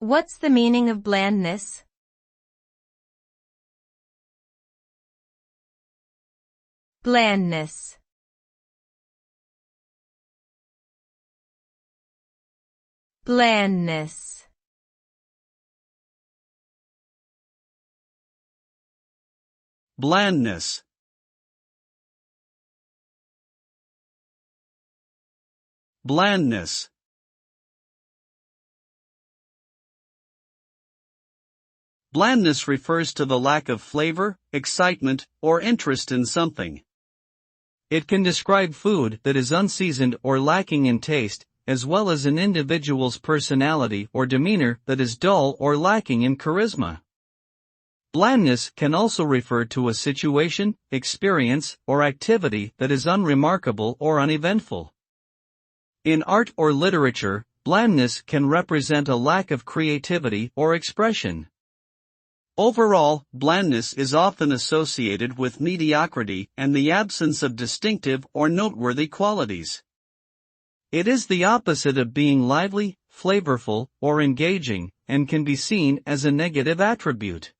What's the meaning of blandness? Blandness. Blandness. Blandness. Blandness. Blandness refers to the lack of flavor, excitement, or interest in something. It can describe food that is unseasoned or lacking in taste, as well as an individual's personality or demeanor that is dull or lacking in charisma. Blandness can also refer to a situation, experience, or activity that is unremarkable or uneventful. In art or literature, blandness can represent a lack of creativity or expression. Overall, blandness is often associated with mediocrity and the absence of distinctive or noteworthy qualities. It is the opposite of being lively, flavorful, or engaging, and can be seen as a negative attribute.